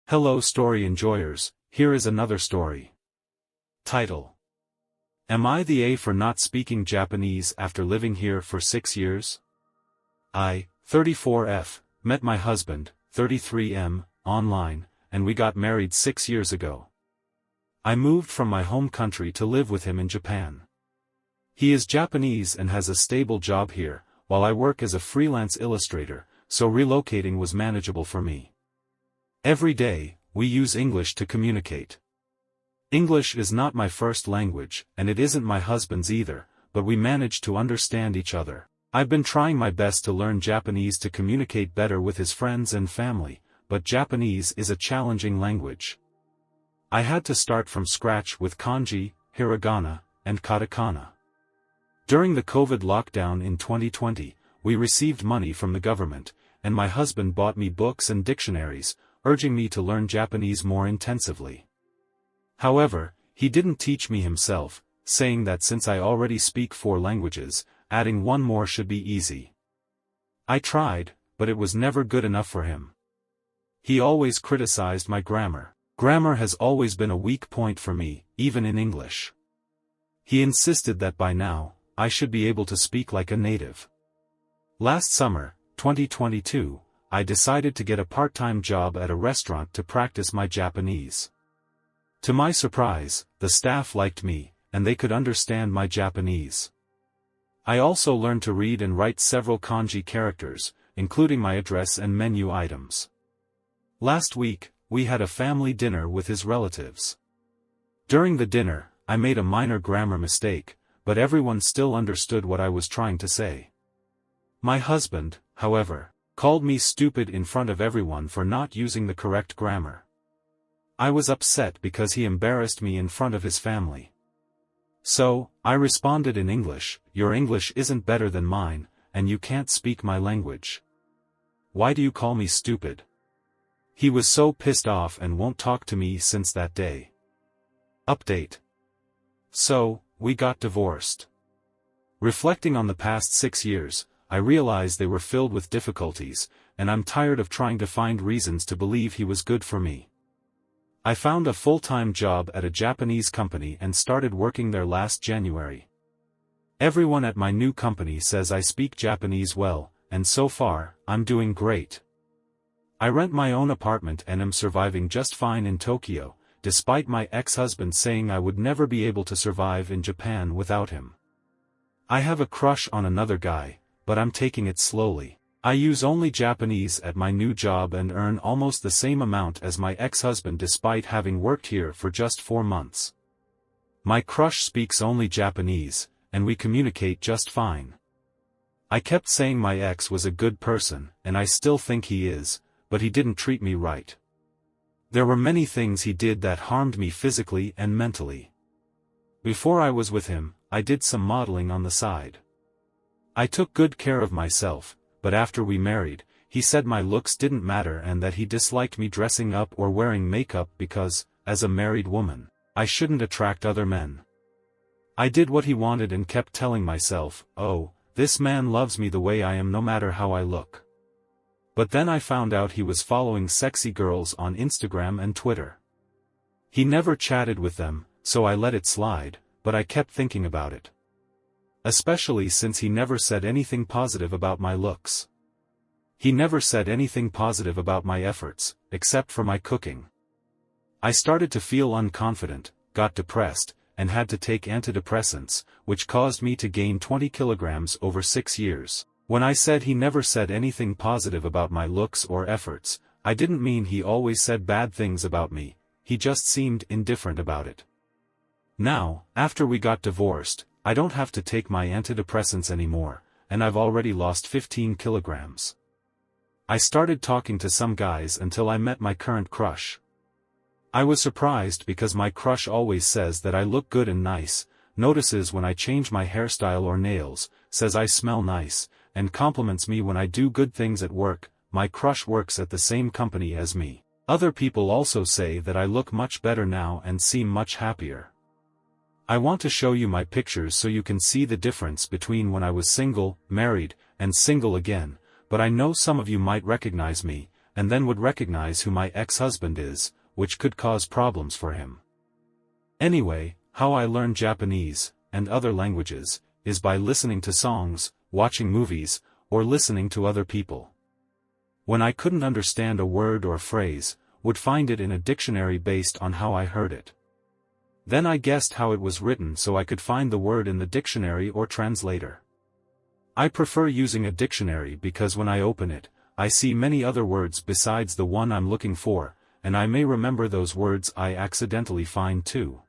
Hello story enjoyers, here is another story. Title: Am I the A for not speaking Japanese after living here for 6 years? I, 34F, met my husband, 33M, online, and we got married 6 years ago. I moved from my home country to live with him in Japan. He is Japanese and has a stable job here, while I work as a freelance illustrator, so relocating was manageable for me. Every day, we use English to communicate. English is not my first language, and it isn't my husband's either, but we manage to understand each other. I've been trying my best to learn Japanese to communicate better with his friends and family, but Japanese is a challenging language. I had to start from scratch with kanji, hiragana, and katakana. During the COVID lockdown in 2020, we received money from the government, and my husband bought me books and dictionaries, urging me to learn Japanese more intensively. However, he didn't teach me himself, saying that since I already speak 4 languages, adding one more should be easy. I tried, but it was never good enough for him. He always criticized my grammar. Grammar has always been a weak point for me, even in English. He insisted that by now, I should be able to speak like a native. Last summer, 2022, I decided to get a part-time job at a restaurant to practice my Japanese. To my surprise, the staff liked me, and they could understand my Japanese. I also learned to read and write several kanji characters, including my address and menu items. Last week, we had a family dinner with his relatives. During the dinner, I made a minor grammar mistake, but everyone still understood what I was trying to say. My husband, however, called me stupid in front of everyone for not using the correct grammar. I was upset because he embarrassed me in front of his family. So, I responded in English, "Your English isn't better than mine, and you can't speak my language. Why do you call me stupid?" He was so pissed off and won't talk to me since that day. Update. So, we got divorced. Reflecting on the past 6 years, I realized they were filled with difficulties, and I'm tired of trying to find reasons to believe he was good for me. I found a full-time job at a Japanese company and started working there last January. Everyone at my new company says I speak Japanese well, and so far, I'm doing great. I rent my own apartment and am surviving just fine in Tokyo, despite my ex-husband saying I would never be able to survive in Japan without him. I have a crush on another guy, but I'm taking it slowly. I use only Japanese at my new job and earn almost the same amount as my ex-husband despite having worked here for just 4 months. My crush speaks only Japanese, and we communicate just fine. I kept saying my ex was a good person, and I still think he is, but he didn't treat me right. There were many things he did that harmed me physically and mentally. Before I was with him, I did some modeling on the side. I took good care of myself, but after we married, he said my looks didn't matter and that he disliked me dressing up or wearing makeup because, as a married woman, I shouldn't attract other men. I did what he wanted and kept telling myself, "Oh, this man loves me the way I am no matter how I look." But then I found out he was following sexy girls on Instagram and Twitter. He never chatted with them, so I let it slide, but I kept thinking about it. Especially since he never said anything positive about my looks. He never said anything positive about my efforts, except for my cooking. I started to feel unconfident, got depressed, and had to take antidepressants, which caused me to gain 20 kilograms over 6 years. When I said he never said anything positive about my looks or efforts, I didn't mean he always said bad things about me, he just seemed indifferent about it. Now, after we got divorced, I don't have to take my antidepressants anymore, and I've already lost 15 kilograms. I started talking to some guys until I met my current crush. I was surprised because my crush always says that I look good and nice, notices when I change my hairstyle or nails, says I smell nice, and compliments me when I do good things at work. My crush works at the same company as me. Other people also say that I look much better now and seem much happier. I want to show you my pictures so you can see the difference between when I was single, married, and single again, but I know some of you might recognize me, and then would recognize who my ex-husband is, which could cause problems for him. Anyway, how I learned Japanese, and other languages, is by listening to songs, watching movies, or listening to other people. When I couldn't understand a word or phrase, would find it in a dictionary based on how I heard it. Then I guessed how it was written so I could find the word in the dictionary or translator. I prefer using a dictionary because when I open it, I see many other words besides the one I'm looking for, and I may remember those words I accidentally find too.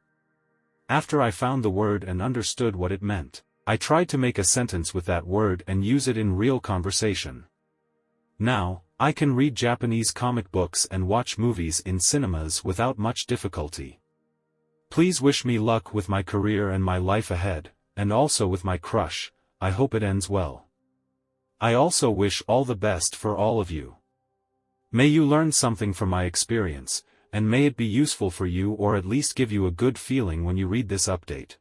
After I found the word and understood what it meant, I tried to make a sentence with that word and use it in real conversation. Now, I can read Japanese comic books and watch movies in cinemas without much difficulty. Please wish me luck with my career and my life ahead, and also with my crush. I hope it ends well. I also wish all the best for all of you. May you learn something from my experience, and may it be useful for you or at least give you a good feeling when you read this update.